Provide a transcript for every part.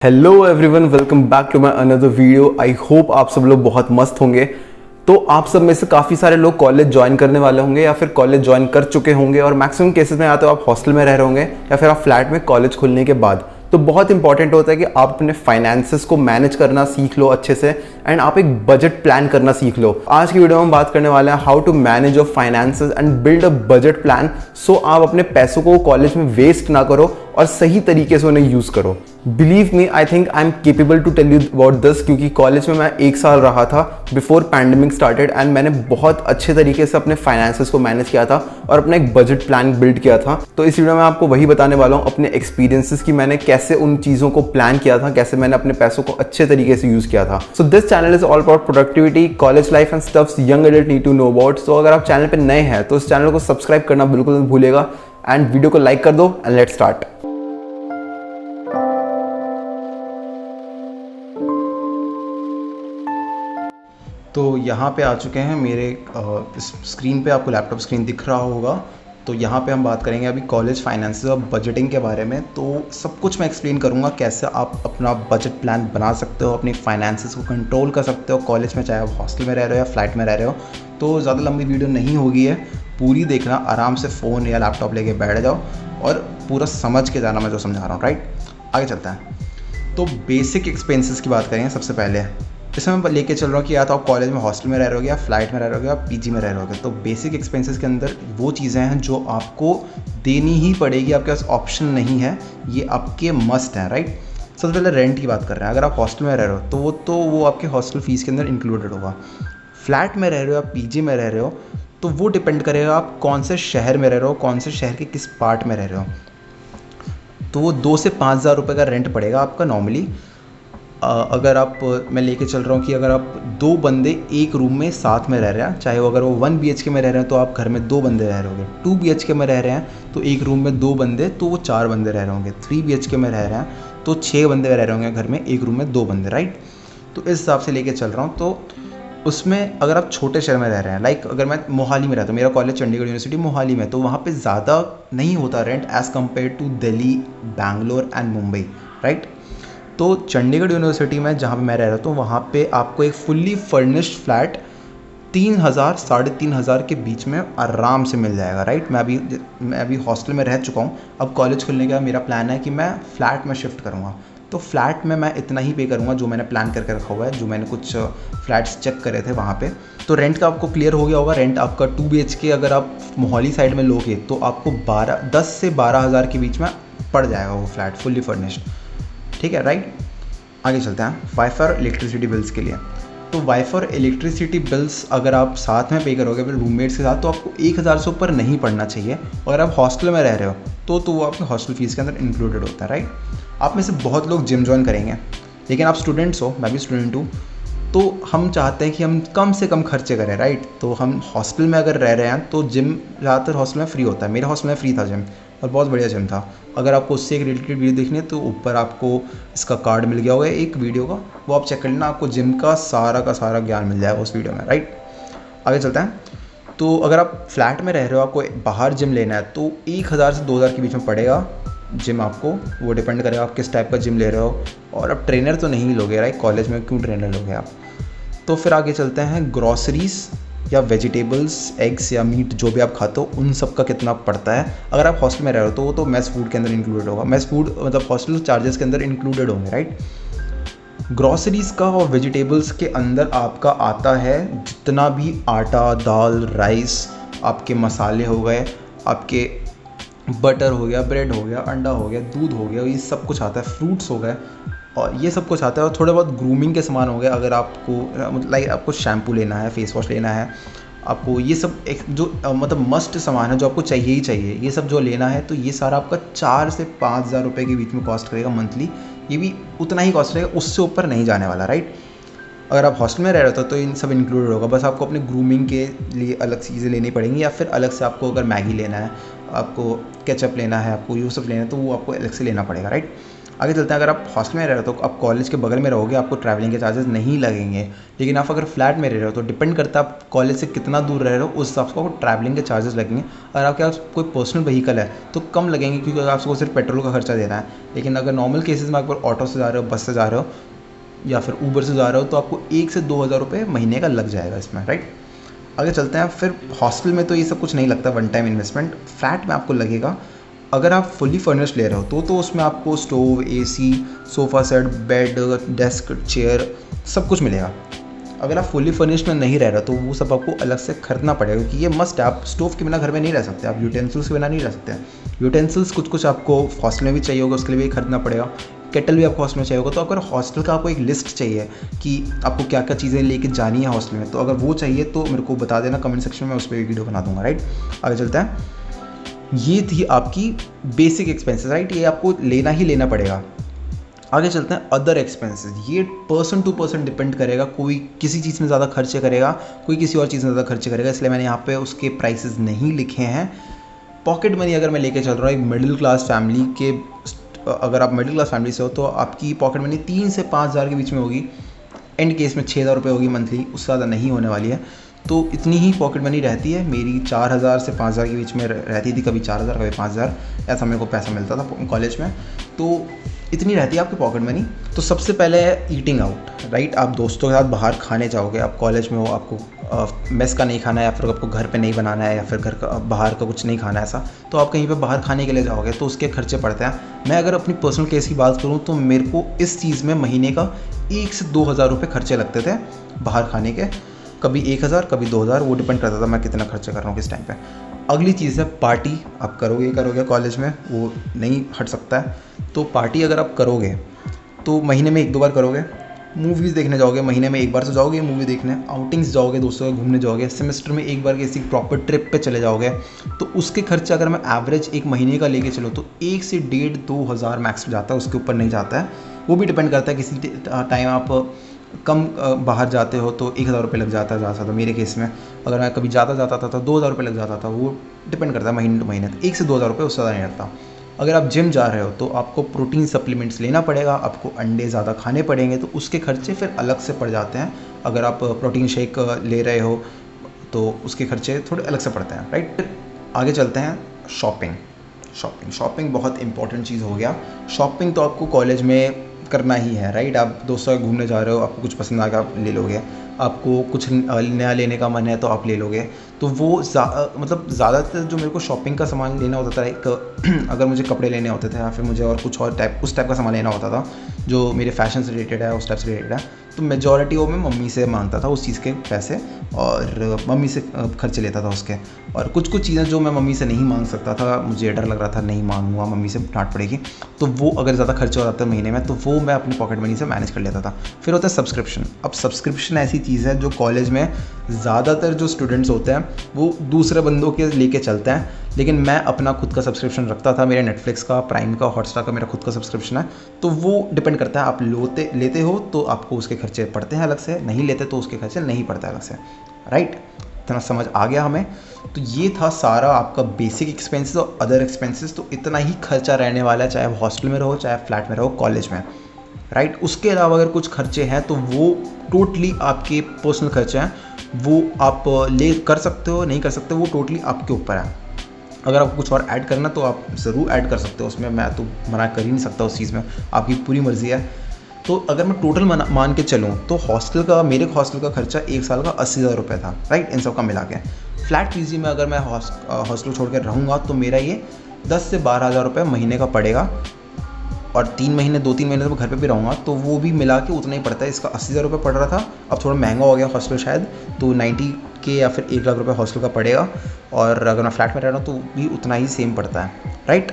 Hello everyone, welcome back to my another video. I hope आप सब लोग बहुत मस्त होंगे। तो आप सब में से काफ़ी सारे लोग कॉलेज ज्वाइन करने वाले होंगे या फिर कॉलेज ज्वाइन कर चुके होंगे, और मैक्सिमम केसेस में या तो आप हॉस्टल में रह रहे होंगे या फिर आप फ्लैट में कॉलेज खुलने के बाद। तो बहुत इंपॉर्टेंट होता है कि आप अपने फाइनेंसेस को मैनेज करना सीख लो अच्छे से, एंड आप एक बजट प्लान करना सीख लो। आज की वीडियो में हम बात करने वाले हैं how to manage your finances and build a budget plan, so आप अपने पैसों को कॉलेज में वेस्ट ना करो और सही तरीके से उन्हें यूज करो। Believe me, I think I am capable to tell you about this, क्योंकि कॉलेज में मैं 1 साल रहा था बिफोर पैंडेमिक स्टार्टेड, एंड मैंने बहुत अच्छे तरीके से अपने फाइनेंसेस को मैनेज किया था और अपना एक बजट प्लान बिल्ड किया था। तो इस वीडियो में आपको वही बताने वाला हूँ, अपने एक्सपीरियंसेस की मैंने कैसे उन चीज़ों को प्लान किया था, कैसे मैंने अपने पैसों को अच्छे तरीके से यूज़ किया था। So this channel is all about productivity, college life and stuffs young adult need to know about. So अगर आप चैनल पर नए हैं तो इस चैनल को सब्सक्राइब करना बिल्कुल मत भूलिएगा, एंड वीडियो को लाइक कर दो एंड लेट्स स्टार्ट। तो यहाँ पे आ चुके हैं मेरे इस स्क्रीन पे, आपको लैपटॉप स्क्रीन दिख रहा होगा। तो यहाँ पे हम बात करेंगे अभी कॉलेज फाइनेंसेस और बजटिंग के बारे में। तो सब कुछ मैं एक्सप्लेन करूँगा, कैसे आप अपना बजट प्लान बना सकते हो, अपनी फाइनेंसेस को कंट्रोल कर सकते हो कॉलेज में, चाहे आप हॉस्टल में रह रहे हो या फ्लैट में रह रहे हो। तो ज़्यादा लंबी वीडियो नहीं होगी है, पूरी देखना, आराम से फ़ोन या लैपटॉप लेके बैठ जाओ और पूरा समझ के जाना मैं जो समझा रहा हूँ। राइट, आगे चलता है। तो बेसिक एक्सपेंसेस की बात करेंगे सबसे पहले। इसमें मैं लेके चल रहा हूँ कि या तो आप कॉलेज में हॉस्टल में रह रहे हो या फ्लाइट में रह रहे हो या पीजी में रह रहे हो। तो बेसिक एक्सपेंसेस के अंदर वो चीज़ें हैं जो आपको देनी ही पड़ेगी, आपके पास ऑप्शन नहीं है, ये आपके मस्ट हैं। राइट, सबसे पहले रेंट की बात कर रहे हैं। अगर आप हॉस्टल में रह रहे हो तो वो आपके हॉस्टल फीस के अंदर इंक्लूडेड होगा। फ्लैट में रह रहे हो या पीजी में रह रहे हो तो वो डिपेंड करेगा आप कौन से शहर में रह रहे हो, कौन से शहर के किस पार्ट में रह रहे हो। तो वो 2 से 5 हज़ार रुपये का रेंट पड़ेगा आपका नॉर्मली। अगर आप, मैं लेके चल रहा हूँ कि अगर आप 2 बंदे एक रूम में साथ में रह रहे हैं, चाहे वो अगर वो 1 BHK में रह रहे हैं तो आप घर में 2 बंदे रह रहे होंगे, 2 BHK में रह रहे हैं तो एक रूम में 2 बंदे, तो वो 4 बंदे रह रहे होंगे, 3 BHK में रह रहे हैं तो 6 बंदे रह रहे होंगे घर में, एक रूम में 2 बंदे। राइट, तो इस हिसाब से लेके चल रहा हूँ। तो उसमें अगर आप छोटे शहर में रह रहे हैं, लाइक अगर मैं मोहाली में रहता हूँ, मेरा कॉलेज चंडीगढ़ यूनिवर्सिटी मोहाली में, तो वहाँ पे ज़्यादा नहीं होता rent as compare to Delhi, Bangalore and Mumbai. Right, तो चंडीगढ़ यूनिवर्सिटी में जहाँ पे मैं रह रहा हूँ वहाँ पे आपको एक फुल्ली फर्निश्ड फ्लैट 3,000 साढ़े 3,000 के बीच में आराम से मिल जाएगा। राइट, मैं अभी हॉस्टल में रह चुका हूँ। अब कॉलेज खुलने का मेरा प्लान है कि मैं फ़्लैट में शिफ्ट करूँगा। तो फ्लैट में मैं इतना ही पे करूँगा जो मैंने प्लान करके रखा हुआ है, जो मैंने कुछ फ्लैट्स चेक करे थे वहाँ पे। तो रेंट का आपको क्लियर हो गया होगा। रेंट आपका 2 BHK अगर आप मोहाली साइड में लोगे तो आपको 10 से 12 हज़ार के बीच में पड़ जाएगा वो फ्लैट फुल्ली फर्निश्ड। ठीक है, राइट, आगे चलते हैं वाईफाई और इलेक्ट्रिसिटी बिल्स के लिए। तो वाईफाई और इलेक्ट्रिसिटी बिल्स अगर आप साथ में पे करोगे अपने रूममेट्स के साथ तो आपको 1,000 से ऊपर नहीं पड़ना चाहिए। और अगर आप हॉस्टल में रह रहे हो तो वो आपके हॉस्टल फीस के अंदर इंक्लूडेड होता है। राइट, आप में से बहुत लोग जिम ज्वाइन करेंगे, लेकिन आप स्टूडेंट्स हो, मैं भी स्टूडेंट हूँ, तो हम चाहते हैं कि हम कम से कम खर्चे करें। राइट, तो हम हॉस्टल में अगर रह रहे हैं तो जिम ज़्यादातर हॉस्टल में फ्री होता है। मेरे हॉस्टल में फ्री था जिम, और बहुत बढ़िया जिम था। अगर आपको उससे एक रिलेटेड वीडियो देखनी है तो ऊपर आपको इसका कार्ड मिल गया होगा एक वीडियो का, वो आप चेक कर लेना, आपको जिम का सारा ज्ञान मिल जाएगा उस वीडियो में। राइट, आगे चलते हैं। तो अगर आप फ्लैट में रह रहे हो, आपको बाहर जिम लेना है तो 1,000 से 2,000 के बीच में पड़ेगा जिम आपको। वो डिपेंड करेगा आप किस टाइप का जिम ले रहे हो, और अब ट्रेनर तो नहीं लोगे। राइट, कॉलेज में क्यों ट्रेनर लोगे आप। तो फिर आगे चलते हैं, ग्रॉसरीज या वेजिटेबल्स, एग्स या मीट जो भी आप खाते हो उन सब का कितना पड़ता है। अगर आप हॉस्टल में रह रहे हो तो वो तो मेस फूड के अंदर इंक्लूडेड होगा। मेस फूड मतलब हॉस्टल चार्जेस के अंदर इंक्लूडेड होंगे। राइट, ग्रॉसरीज़ का और वेजिटेबल्स के अंदर आपका आता है जितना भी आटा, दाल, राइस, आपके मसाले हो गए, आपके बटर हो गया, ब्रेड हो गया, अंडा हो गया, दूध हो गया, ये सब कुछ आता है, फ्रूट्स हो गए, और ये सब कुछ आता है। और थोड़े बहुत ग्रूमिंग के सामान हो गए, अगर आपको लाइक आपको शैम्पू लेना है, फेस वॉश लेना है, आपको ये सब एक जो मतलब मस्ट सामान है जो आपको चाहिए ही चाहिए, ये सब जो लेना है, तो ये सारा आपका 4 से 5 हज़ार रुपये के बीच में कॉस्ट करेगा मंथली। ये भी उतना ही कॉस्ट रहेगा, उससे ऊपर नहीं जाने वाला। राइट, अगर आप हॉस्टल में रह रहे हो तो इन सब इंक्लूडेड होगा। बस आपको अपने ग्रूमिंग के लिए अलग चीज़ें लेनी पड़ेंगी, या फिर अलग से आपको अगर मैगी लेना है, आपको केचप लेना है, आपको यूसफ लेना है, तो वो आपको अलग से लेना पड़ेगा। राइट, आगे चलते हैं, अगर आप हॉस्टल में रह रहे हो तो आप कॉलेज के बगल में रहोगे, आपको ट्रैवलिंग के चार्जेस नहीं लगेंगे। लेकिन आप अगर फ्लैट में रह रहे हो तो डिपेंड करता है आप कॉलेज से कितना दूर रह रहे हो, उस हिसाब से आपको ट्रैवलिंग के चार्जेस लगेंगे। अगर आपके पास कोई पर्सनल व्हीकल है तो कम लगेंगे, क्योंकि आपको सिर्फ पेट्रोल का खर्चा देना है। लेकिन अगर नॉर्मल केसेस में आप ऑटो से जा रहे हो, बस से जा रहे हो या फिर ऊबर से जा रहे हो तो आपको 1 से 2 हज़ार रुपये महीने का लग जाएगा इसमें, राइट। आगे चलते हैं, फिर हॉस्टल में तो ये सब कुछ नहीं लगता, वन टाइम इन्वेस्टमेंट। फ्लैट में आपको लगेगा। अगर आप फुली फर्निश्ड ले रहे हो तो उसमें आपको stove, AC, sofa set, bed, desk, chair सब कुछ मिलेगा। अगर आप फुली फर्निश्ड में नहीं रह रहे तो वो सब आपको अलग से खरीदना पड़ेगा, क्योंकि ये मस्ट है। आप स्टोव के बिना घर में नहीं रह सकते, आप यूटेंसिल्स के बिना नहीं रह सकते। यूटेंसिल्स कुछ आपको हॉस्टल में भी चाहिए होगा, उसके लिए भी खरीदना पड़ेगा। केटल भी आपको हॉस्टल में चाहिए होगा। तो अगर हॉस्टल का आपको एक लिस्ट चाहिए कि आपको क्या क्या चीज़ें लेके जानी है हॉस्टल में, तो अगर वो चाहिए तो मेरे को बता देना कमेंट सेक्शन में, उस पर वीडियो बना दूंगा, राइट। आगे चलते हैं, ये थी आपकी बेसिक एक्सपेंसेस, राइट। ये आपको लेना ही लेना पड़ेगा। आगे चलते हैं, अदर एक्सपेंसेस। ये पर्सन टू पर्सन डिपेंड करेगा, कोई किसी चीज़ में ज़्यादा खर्चे करेगा, कोई किसी और चीज़ में ज़्यादा खर्चे करेगा, इसलिए मैंने यहाँ पे उसके प्राइसेस नहीं लिखे हैं। पॉकेट मनी अगर मैं लेके चल रहा हूँ एक मिडिल क्लास फैमिली के, अगर आप मिडिल क्लास फैमिली से हो तो आपकी पॉकेट मनी 3 से 5 हज़ार के बीच में होगी। एंड केस में 6 हज़ार रुपये होगी मंथली, उससे ज़्यादा नहीं होने वाली है। तो इतनी ही पॉकेट मनी रहती है मेरी। 4 हज़ार से 5 हज़ार के बीच में रहती थी, कभी 4 हज़ार कभी 5 हज़ार, ऐसा मेरे को पैसा मिलता था कॉलेज में। तो इतनी रहती है आपकी पॉकेट मनी। तो सबसे पहले है ईटिंग आउट, राइट। आप दोस्तों के साथ बाहर खाने जाओगे, आप कॉलेज में हो, आपको मेस का नहीं खाना है या फिर आपको घर पे नहीं बनाना है या फिर घर का बाहर का कुछ नहीं खाना है ऐसा, तो आप कहीं पे बाहर खाने के लिए जाओगे तो उसके खर्चे पड़ते हैं। मैं अगर अपनी पर्सनल केस की बात करूँ तो मेरे को इस चीज़ में महीने का 1 से 2 हज़ार रुपये खर्चे लगते थे बाहर खाने के। कभी 1 हज़ार, कभी 2 हज़ार, वो डिपेंड करता था मैं कितना खर्चा कर रहा हूँ किस टाइम पे। अगली चीज़ है पार्टी। आप करोगे कॉलेज में, वो नहीं हट सकता है। तो पार्टी अगर आप करोगे तो महीने में 1-2 बार करोगे। मूवीज़ देखने जाओगे, महीने में 1 बार तो जाओगे मूवी देखने। आउटिंग्स जाओगे, दोस्तों के घूमने जाओगे। सेमेस्टर में 1 बार किसी प्रॉपर ट्रिप पे चले जाओगे, तो उसके खर्चे अगर मैं एवरेज एक महीने का लेके चलूँ तो 1 से 1.5-2 हज़ार मैक्स जाता है, उसके ऊपर नहीं जाता है। वो भी डिपेंड करता है, किसी टाइम आप कम बाहर जाते हो तो 1 हज़ार रुपये लग जाता है ज़्यादा। तो मेरे केस में अगर मैं कभी ज़्यादा जाता था तो 2 हज़ार रुपये लग जाता था। वो डिपेंड करता है महीने टू महीने। तो 1 से 2 हज़ार रुपये उससे ज़्यादा नहीं लगता। अगर आप जिम जा रहे हो तो आपको प्रोटीन सप्लीमेंट्स लेना पड़ेगा, आपको अंडे ज़्यादा खाने पड़ेंगे, तो उसके खर्चे फिर अलग से पड़ जाते हैं। अगर आप प्रोटीन शेक ले रहे हो तो उसके खर्चे थोड़े अलग से पड़ते हैं, राइट। आगे चलते हैं, शॉपिंग बहुत इंपॉर्टेंट चीज़ हो गया। शॉपिंग तो आपको कॉलेज में करना ही है, राइट। आप दोस्तों के घूमने जा रहे हो, आपको कुछ पसंद आ गया आप ले लोगे, आपको कुछ नया लेने का मन है तो आप ले लोगे। तो वो मतलब ज़्यादातर जो मेरे को शॉपिंग का सामान लेना होता था, एक अगर मुझे कपड़े लेने होते थे या फिर मुझे और कुछ और उस टाइप का सामान लेना होता था जो मेरे फैशन से रिलेटेड है, उस टाइप से रिलेटेड है, तो मेजॉरिटी वो मैं मम्मी से मांगता था उस चीज़ के पैसे, और मम्मी से खर्चे लेता था उसके। और कुछ चीज़ें जो मैं मम्मी से नहीं मांग सकता था, मुझे डर लग रहा था नहीं मांगूंगा मम्मी से डांट पड़ेगी, तो वो अगर ज़्यादा खर्चा हो जाता है महीने में तो वो मैं अपनी पॉकेट मनी से मैनेज कर लेता था। फिर होता है सब्सक्रिप्शन। अब सब्सक्रिप्शन ऐसी चीज़ है जो कॉलेज में ज़्यादातर जो स्टूडेंट्स होते हैं वो दूसरे बंदों के लेके चलते हैं, लेकिन मैं अपना खुद का सब्सक्रिप्शन रखता था। मेरे नेटफ्लिक्स का, प्राइम का, हॉटस्टार का मेरा खुद का सब्सक्रिप्शन है। तो वो डिपेंड करता है, आप लेते हो तो आपको उसके खर्चे पड़ते हैं अलग से, नहीं लेते तो उसके खर्चे नहीं पड़ते अलग से, राइट। इतना समझ आ गया हमें। तो ये था सारा आपका बेसिक एक्सपेंसेस और अदर एक्सपेंसेस। तो इतना ही खर्चा रहने वाला है, चाहे हॉस्टल में रहो चाहे फ्लैट में रहो, कॉलेज में, राइट। उसके अलावा अगर कुछ खर्चे हैं तो वो टोटली आपके पर्सनल खर्चे हैं, वो आप ले कर सकते हो, नहीं कर सकते, वो टोटली आपके ऊपर है। अगर आपको कुछ और ऐड करना तो आप ज़रूर ऐड कर सकते हो उसमें, मैं तो मना कर ही नहीं सकता उस चीज़ में, आपकी पूरी मर्ज़ी है। तो अगर मैं टोटल मान के चलूँ तो मेरे हॉस्टल का खर्चा 1 साल का 80,000 रुपये था, राइट, इन सब का मिला के। फ्लैट पीजी में अगर मैं हॉस्टल छोड़ कर रहूँगा तो मेरा ये 10 से 12 हज़ार रुपये महीने का पड़ेगा, और 2-3 महीने तो मैं घर पे भी रहूँगा तो वो भी मिला के उतना ही पड़ता है। इसका 80,000 रुपये पड़ रहा था, अब थोड़ा महंगा हो गया हॉस्टल शायद, तो 90 के या फिर 1 लाख रुपये हॉस्टल का पड़ेगा। और अगर मैं फ्लैट में रह रहा हूँ तो भी उतना ही सेम पड़ता है, राइट।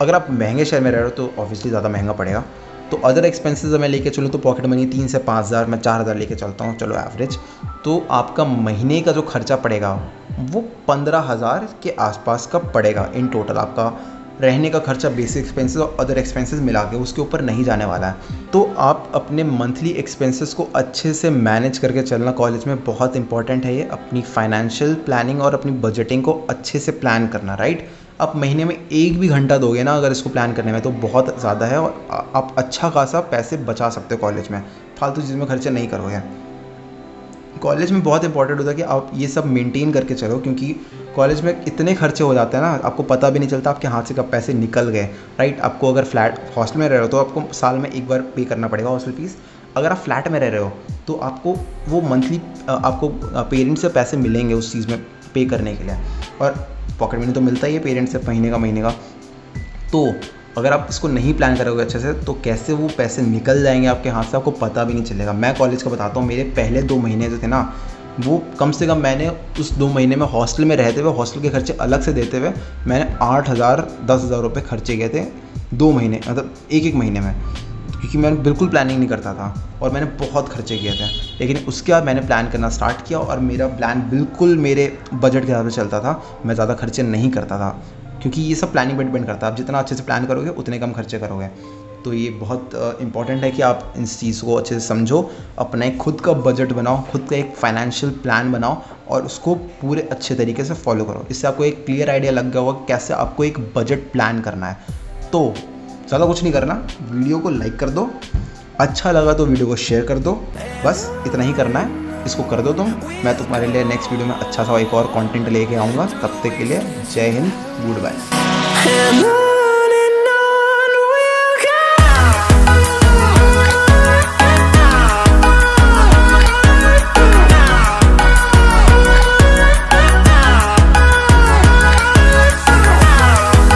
अगर आप महंगे शहर में रह रहे हो तो ऑब्वियसली ज़्यादा महंगा पड़ेगा। तो अदर एक्सपेंसेस मैं लेके चलूँ तो पॉकेट मनी 3 से 5 हज़ार, मैं 4 हज़ार लेके चलता हूँ, चलो एवरेज। तो आपका महीने का जो खर्चा पड़ेगा वो 15 हज़ार के आसपास का पड़ेगा इन टोटल। आपका रहने का खर्चा, बेसिक एक्सपेंसेस और अदर एक्सपेंसेस मिला के उसके ऊपर नहीं जाने वाला है। तो आप अपने मंथली एक्सपेंसेस को अच्छे से मैनेज करके चलना कॉलेज में बहुत इंपॉर्टेंट है। ये अपनी फाइनेंशियल प्लानिंग और अपनी बजटिंग को अच्छे से प्लान करना, राइट। आप महीने में 1 भी घंटा दोगे ना अगर इसको प्लान करने में तो बहुत ज़्यादा है, और आप अच्छा खासा पैसे बचा सकते हो कॉलेज में, फालतू चीज़ में खर्चे नहीं करोगे। कॉलेज में बहुत इंपॉर्टेंट होता है कि आप ये सब मेंटेन करके चलो, क्योंकि कॉलेज में इतने खर्चे हो जाते हैं ना, आपको पता भी नहीं चलता आपके हाथ से कब पैसे निकल गए, राइट। आपको अगर फ्लैट हॉस्टल में रह रहे हो तो आपको साल में एक बार पे करना पड़ेगा हॉस्टल फीस। अगर आप फ्लैट में रह रहे हो तो आपको वो मंथली आपको पेरेंट्स से पैसे मिलेंगे उस चीज़ में पे करने के लिए, और पॉकेट मनी तो मिलता ही है पेरेंट्स से महीने का। तो अगर आप इसको नहीं प्लान करोगे अच्छे से तो कैसे वो पैसे निकल जाएंगे आपके हाथ से, आपको पता भी नहीं चलेगा। मैं कॉलेज का बताता हूँ, मेरे पहले 2 महीने जो थे ना, वो कम से कम मैंने उस 2 महीने में हॉस्टल में रहते हुए, हॉस्टल के खर्चे अलग से देते हुए, मैंने 8,000 10,000 रुपये खर्चे किए थे 2 महीने, मतलब एक महीने में, क्योंकि मैं बिल्कुल प्लानिंग नहीं करता था और मैंने बहुत खर्चे किए थे। लेकिन उसके बाद मैंने प्लान करना स्टार्ट किया और मेरा प्लान बिल्कुल मेरे बजट के हिसाब से चलता था, मैं ज़्यादा खर्चे नहीं करता था, क्योंकि ये सब प्लानिंग पर डिपेंड करता है। आप जितना अच्छे से प्लान करोगे उतने कम खर्चे करोगे। तो ये बहुत इंपॉर्टेंट है कि आप इस चीज़ को अच्छे से समझो, अपना एक खुद का बजट बनाओ, खुद का एक फाइनेंशियल प्लान बनाओ और उसको पूरे अच्छे तरीके से फॉलो करो। इससे आपको एक क्लियर आइडिया लग गया होगा कैसे आपको एक बजट प्लान करना है। तो ज़्यादा कुछ नहीं करना, वीडियो को लाइक कर दो, अच्छा लगा तो वीडियो को शेयर कर दो, बस इतना ही करना है। इसको कर दो तुम, मैं तुम्हारे लिए नेक्स्ट वीडियो में अच्छा सा एक और कंटेंट लेके आऊँगा। तब तक के लिए जय हिंद, गुड बाय।